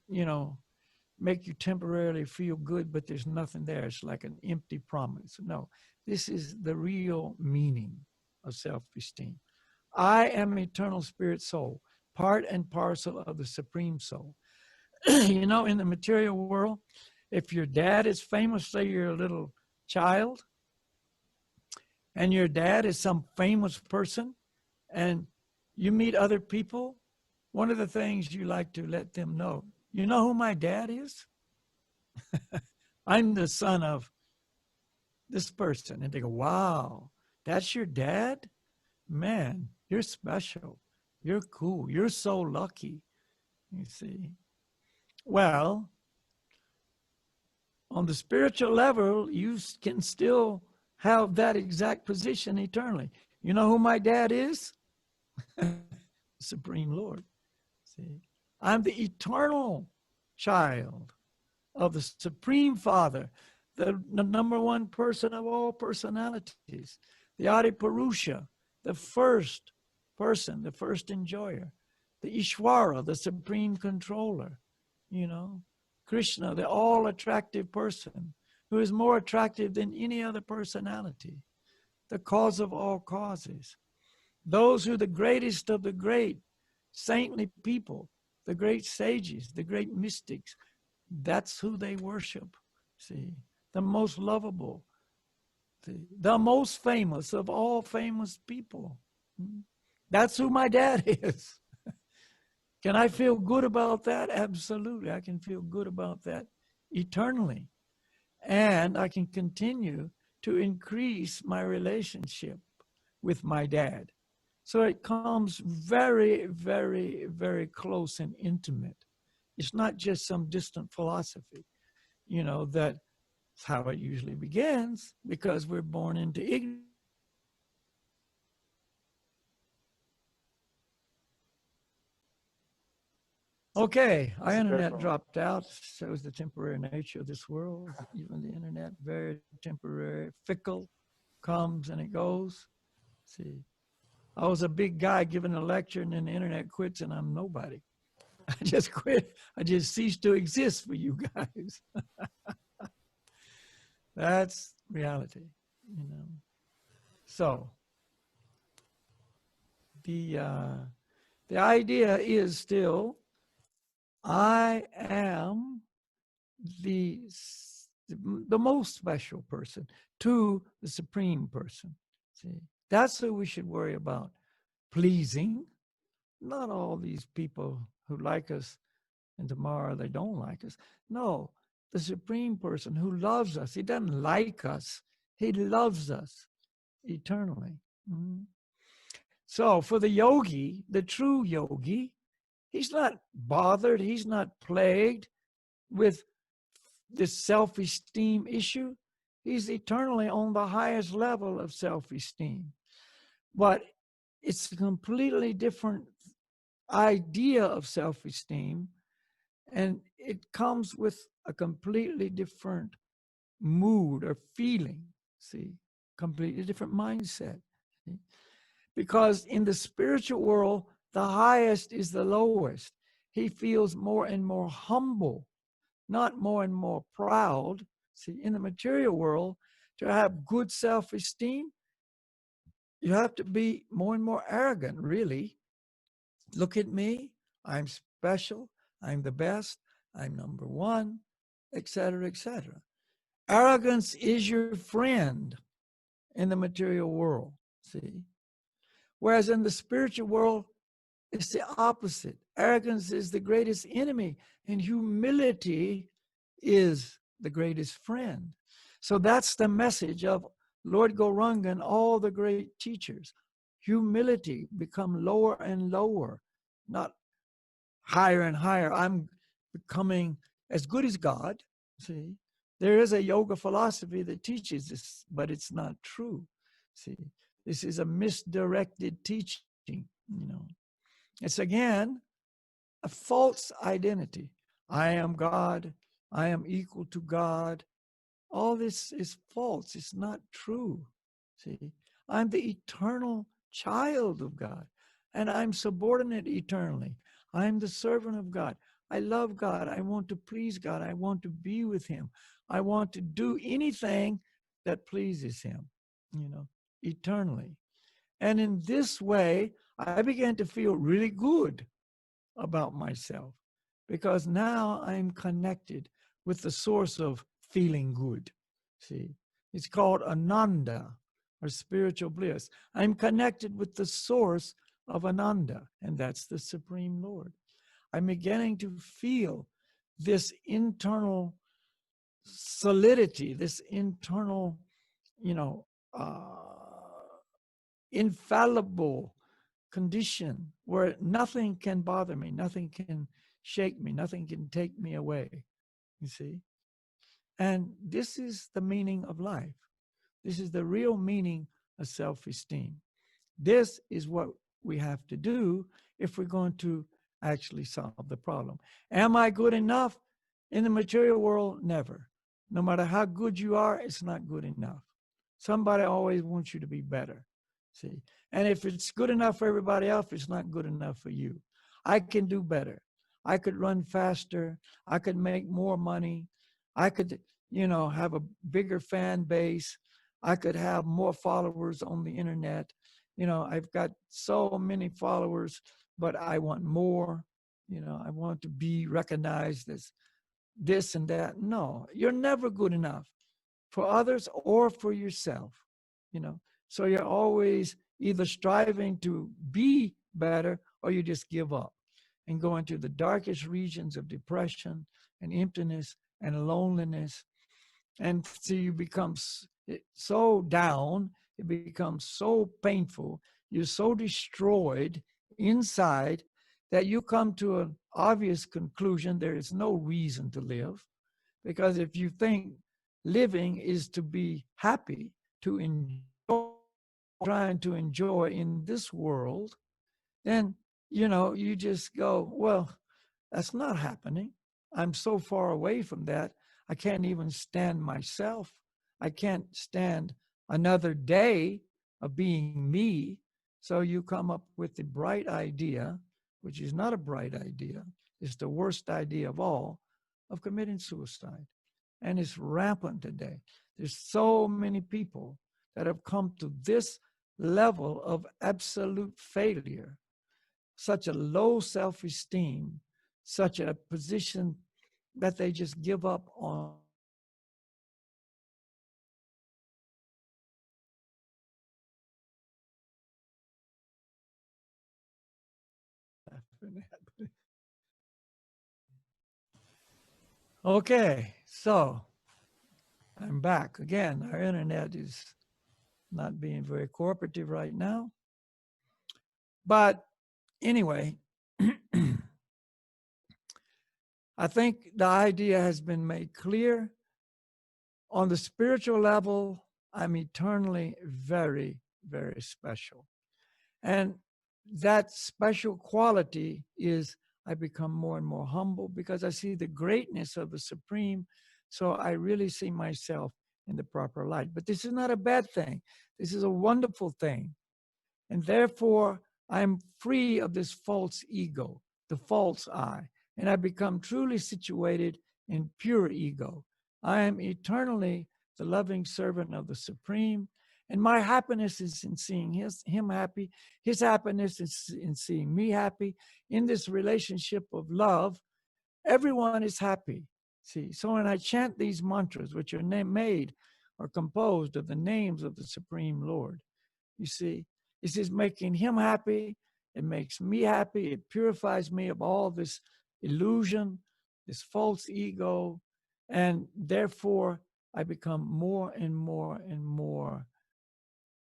make you temporarily feel good, but there's nothing there. It's like an empty promise. No, this is the real meaning of self-esteem. I am eternal spirit soul, part and parcel of the Supreme Soul. In the material world, if your dad is famous, say you're a little child, and your dad is some famous person, and you meet other people, one of the things you like to let them know, you know who my dad is? I'm the son of this person. And they go, wow, that's your dad? Man, you're special. You're cool. You're so lucky. You see. Well, on the spiritual level, you can still have that exact position eternally. You know who my dad is? Supreme Lord. See, I'm the eternal child of the Supreme Father, the number one person of all personalities, the Adi Purusha, the first person, the first enjoyer, the Ishvara, the supreme controller, you know, Krishna, the all-attractive person, who is more attractive than any other personality, the cause of all causes. Those who are the greatest of the great, saintly people, the great sages, the great mystics, that's who they worship. See, the most lovable, the most famous of all famous people. That's who my dad is. Can I feel good about that? Absolutely. I can feel good about that eternally. And I can continue to increase my relationship with my dad. So it comes very, very, very close and intimate. It's not just some distant philosophy, you know, that's how it usually begins, because we're born into ignorance. Okay, our internet dropped out. Shows the temporary nature of this world. Even the internet, very temporary, fickle, comes and it goes. See, I was a big guy giving a lecture and then the internet quits and I'm nobody. I just quit. I just ceased to exist for you guys. That's reality, you know. So the idea is still, I am the most special person to the supreme person. See, that's who we should worry about pleasing, not all these people who like us and tomorrow they don't like us. No, the supreme person who loves us. He doesn't like us. He loves us eternally. Mm-hmm. So for the yogi, the true yogi, he's not bothered. He's not plagued with this self-esteem issue. He's eternally on the highest level of self-esteem. But it's a completely different idea of self-esteem, and it comes with a completely different mood or feeling, see, completely different mindset. See? Because in the spiritual world, the highest is the lowest. He feels more and more humble, not more and more proud. See, in the material world, to have good self-esteem, you have to be more and more arrogant, really. Look at me, I'm special, I'm the best, I'm number one, etc., etc. Arrogance is your friend in the material world, see? Whereas in the spiritual world, it's the opposite. Arrogance is the greatest enemy, and humility is the greatest friend. So that's the message of Lord Gauranga and all the great teachers. Humility, become lower and lower, not higher and higher. I'm becoming as good as God. See, there is a yoga philosophy that teaches this, but it's not true. See, this is a misdirected teaching, you know. It's again a false identity. I am God. I am equal to God. All this is false. It's not true. See, I'm the eternal child of God, and I'm subordinate eternally. I'm the servant of God. I love God. I want to please God. I want to be with him. I want to do anything that pleases him, you know, eternally. And in this way, I began to feel really good about myself, because now I'm connected with the source of feeling good. See, it's called Ananda, or spiritual bliss. I'm connected with the source of Ananda, and that's the Supreme Lord. I'm beginning to feel this internal solidity, this internal, you know, infallible condition where nothing can bother me, nothing can shake me. Nothing can take me away. You see? And this is the meaning of life. This is the real meaning of self-esteem. This is what we have to do if we're going to actually solve the problem. Am I good enough? In the material world, never. No matter how good you are, it's not good enough. Somebody always wants you to be better. See? And if it's good enough for everybody else, it's not good enough for you. I can do better. I could run faster. I could make more money. I could, have a bigger fan base. I could have more followers on the internet. I've got so many followers, but I want more. I want to be recognized as this and that. No, you're never good enough for others or for yourself. So you're always either striving to be better or you just give up and go into the darkest regions of depression and emptiness and loneliness. And so you become so down, it becomes so painful, you're so destroyed inside that you come to an obvious conclusion: there is no reason to live. Because if you think living is to be happy, to enjoy, trying to enjoy in this world, then, you just go, well, that's not happening. I'm so far away from that. I can't even stand myself. I can't stand another day of being me. So you come up with the bright idea, which is not a bright idea. It's the worst idea of all, of committing suicide. And it's rampant today. There's so many people that have come to this level of absolute failure, such a low self-esteem, such a position that they just give up on. Okay, so I'm back again. Our internet is not being very cooperative right now. But anyway, I think the idea has been made clear. On the spiritual level, I'm eternally very, very special. And that special quality is I become more and more humble because I see the greatness of the Supreme. So I really see myself in the proper light. But this is not a bad thing. This is a wonderful thing. And therefore, I'm free of this false ego, the false I, and I become truly situated in pure ego. I am eternally the loving servant of the Supreme, and my happiness is in seeing him happy. His happiness is in seeing me happy. In this relationship of love, everyone is happy. See, so when I chant these mantras, which are made or composed of the names of the Supreme Lord, you see, it's just making him happy. It makes me happy. It purifies me of all this illusion, this false ego. And therefore, I become more and more and more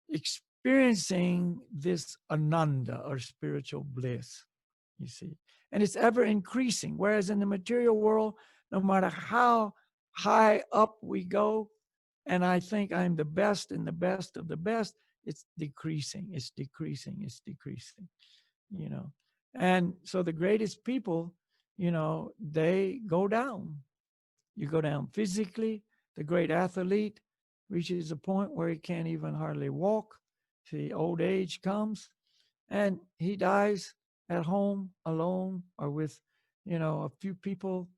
experiencing this ananda or spiritual bliss, you see. And it's ever increasing. Whereas in the material world, no matter how high up we go, and I think I'm the best and the best of the best, it's decreasing, it's decreasing, it's decreasing, And so the greatest people, they go down. You go down physically. The great athlete reaches a point where he can't even hardly walk. See, old age comes and he dies at home alone or with, a few people,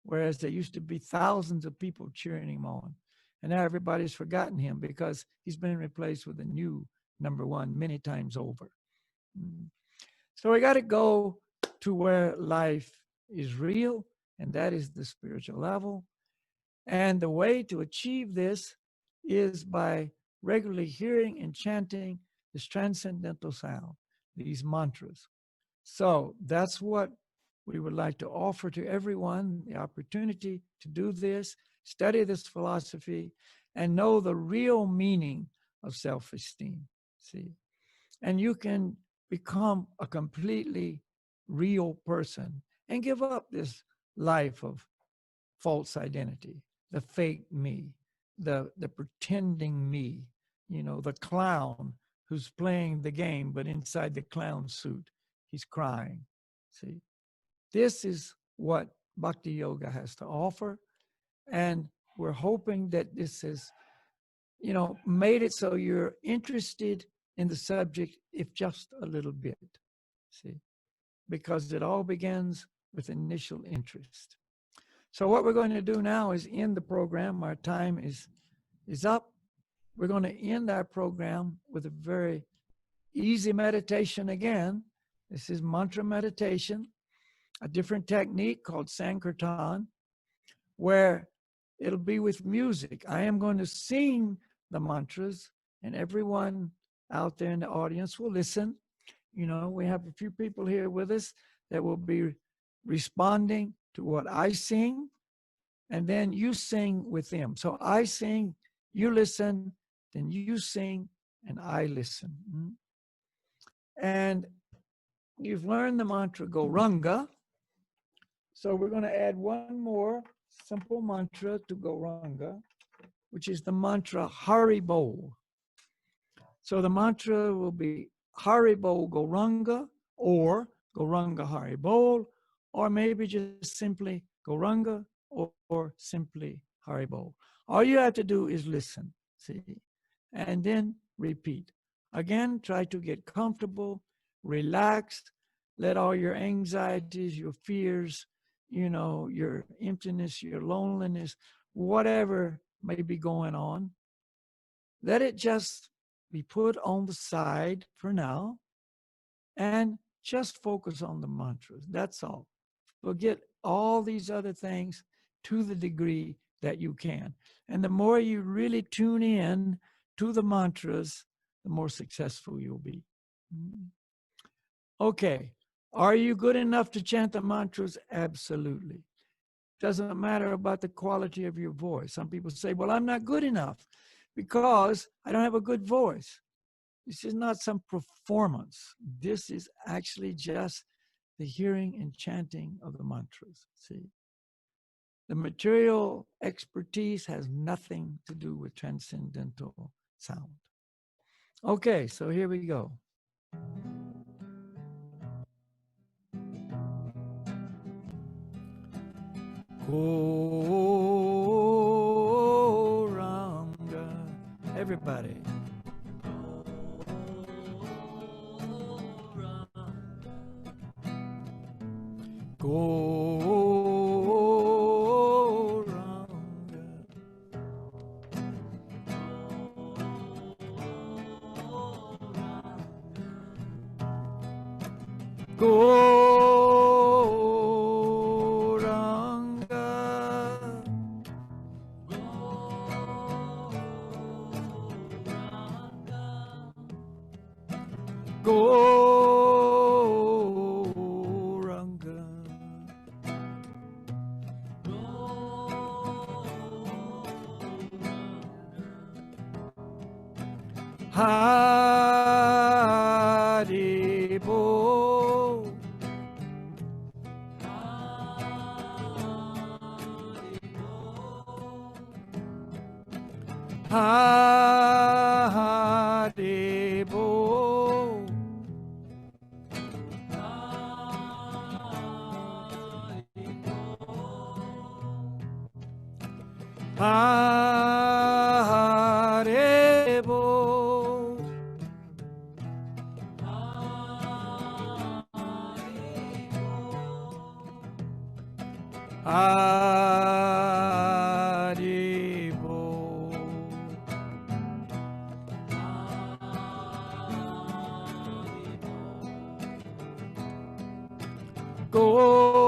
whereas there used to be thousands of people cheering him on. And now everybody's forgotten him because he's been replaced with a new number one many times over. So we got to go to where life is real, and that is the spiritual level. And the way to achieve this is by regularly hearing and chanting this transcendental sound, these mantras. So that's what we would like to offer to everyone, the opportunity to do this, study this philosophy, and know the real meaning of self-esteem. See, and you can become a completely real person and give up this life of false identity, the fake me, the pretending me, the clown who's playing the game, but inside the clown suit, he's crying. See, this is what Bhakti Yoga has to offer. And we're hoping that this has, made it so you're interested in the subject, if just a little bit. See, because it all begins with initial interest. So what we're going to do now is end the program. Our time is up. We're going to end our program with a very easy meditation again. This is mantra meditation, a different technique called Sankirtan, where it'll be with music. I am going to sing the mantras, and everyone out there in the audience will listen. We have a few people here with us that will be responding to what I sing, and then you sing with them. So I sing, you listen, then you sing, and I listen. And you've learned the mantra Gauranga. So we're going to add one more simple mantra to Gauranga, which is the mantra Haribol. So the mantra will be Haribol Gauranga, or Gauranga Haribol, or maybe just simply Gauranga, or simply Haribol. All you have to do is listen, see, and then repeat. Again, try to get comfortable, relaxed, let all your anxieties, your fears, your emptiness, your loneliness, whatever may be going on, let it just be put on the side for now, and just focus on the mantras. That's all. Forget all these other things to the degree that you can. And the more you really tune in to the mantras, the more successful you'll be. Okay. Are you good enough to chant the mantras? Absolutely. Doesn't matter about the quality of your voice. Some people say, well, I'm not good enough because I don't have a good voice. This is not some performance. This is actually just the hearing and chanting of the mantras. See, the material expertise has nothing to do with transcendental sound. Okay, so here we go. Gauranga. Everybody. Haribol. Haribol. Haribol. Haribol.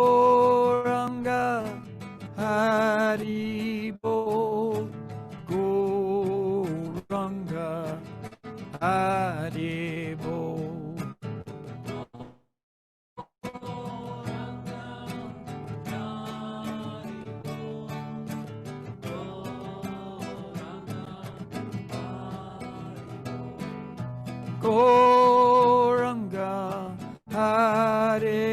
Gauranga Haribol. Gauranga Haribol. Gauranga Haribol.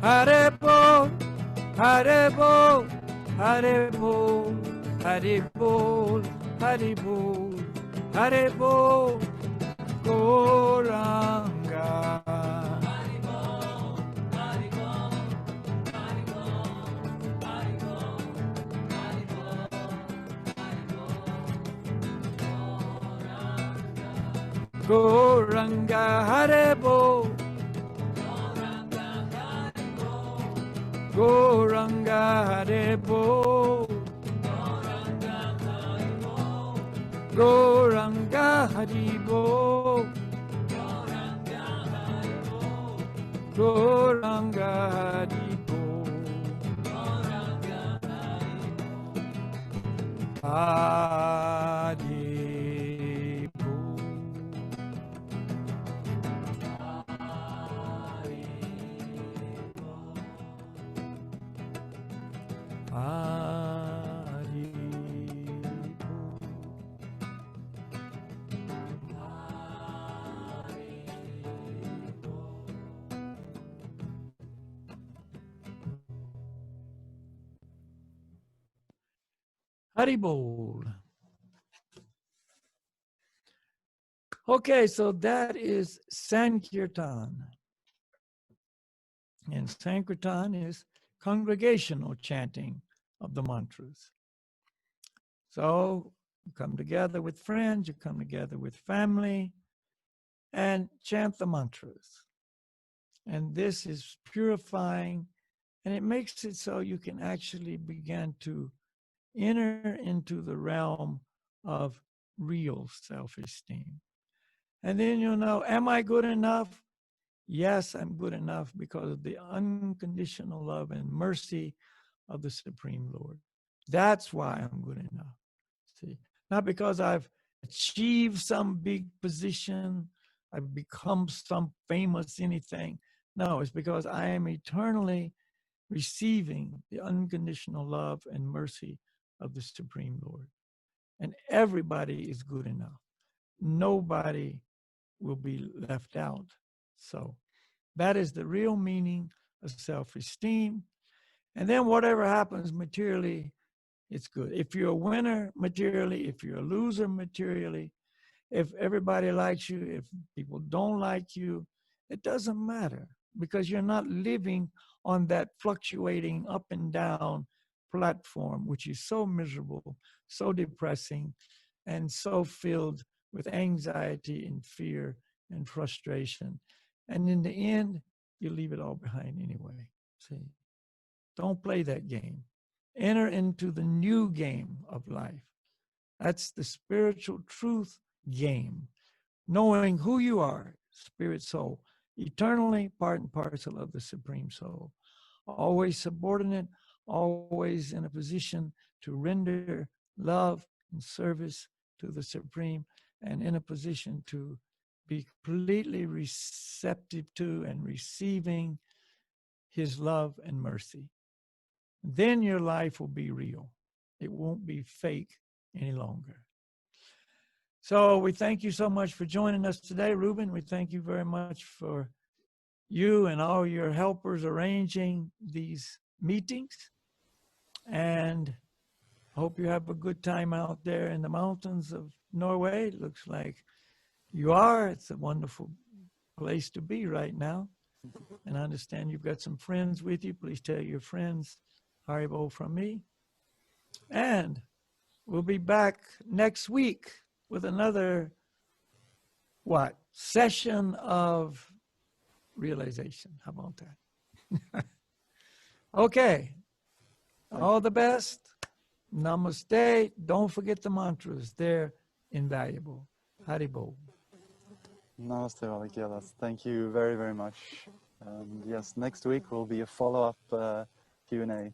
Haribol, Haribol, Haribol, Haribol, Haribol, Haribol, Gauranga. Gauranga Haribol, Gauranga Haribol, Gauranga Haribol, Gauranga Haribol, Haribol. Haribol. Okay, so that is Sankirtan. And Sankirtan is congregational chanting of the mantras. So you come together with friends, you come together with family, and chant the mantras. And this is purifying, and it makes it so you can actually begin to enter into the realm of real self-esteem. And then you'll know, am I good enough? Yes, I'm good enough because of the unconditional love and mercy of the Supreme Lord. That's why I'm good enough. See, not because I've achieved some big position, I've become some famous anything. No, it's because I am eternally receiving the unconditional love and mercy of the Supreme Lord. And everybody is good enough. Nobody will be left out. So that is the real meaning of self-esteem. And then whatever happens materially, it's good. If you're a winner materially, if you're a loser materially, if everybody likes you, if people don't like you, it doesn't matter because you're not living on that fluctuating up and down platform, which is so miserable, so depressing, and so filled with anxiety and fear and frustration. And in the end, you leave it all behind anyway. See, don't play that game. Enter into the new game of life. That's the spiritual truth game. Knowing who you are, spirit soul, eternally part and parcel of the Supreme Soul. Always subordinate, always in a position to render love and service to the Supreme, and in a position to be completely receptive to and receiving his love and mercy. Then your life will be real. It won't be fake any longer. So we thank you so much for joining us today, Ruben. We thank you very much for you and all your helpers arranging these meetings. And I hope you have a good time out there in the mountains of Norway. It looks like you are. It's a wonderful place to be right now. And I understand you've got some friends with you. Please tell your friends, Haribol from me. And we'll be back next week with another, session of realization. How about that? Okay. All the best. Namaste. Don't forget the mantras. They're invaluable. Haribol. Namaste, Balakhilya. Thank you very, very much. And yes, next week will be a follow-up Q&A.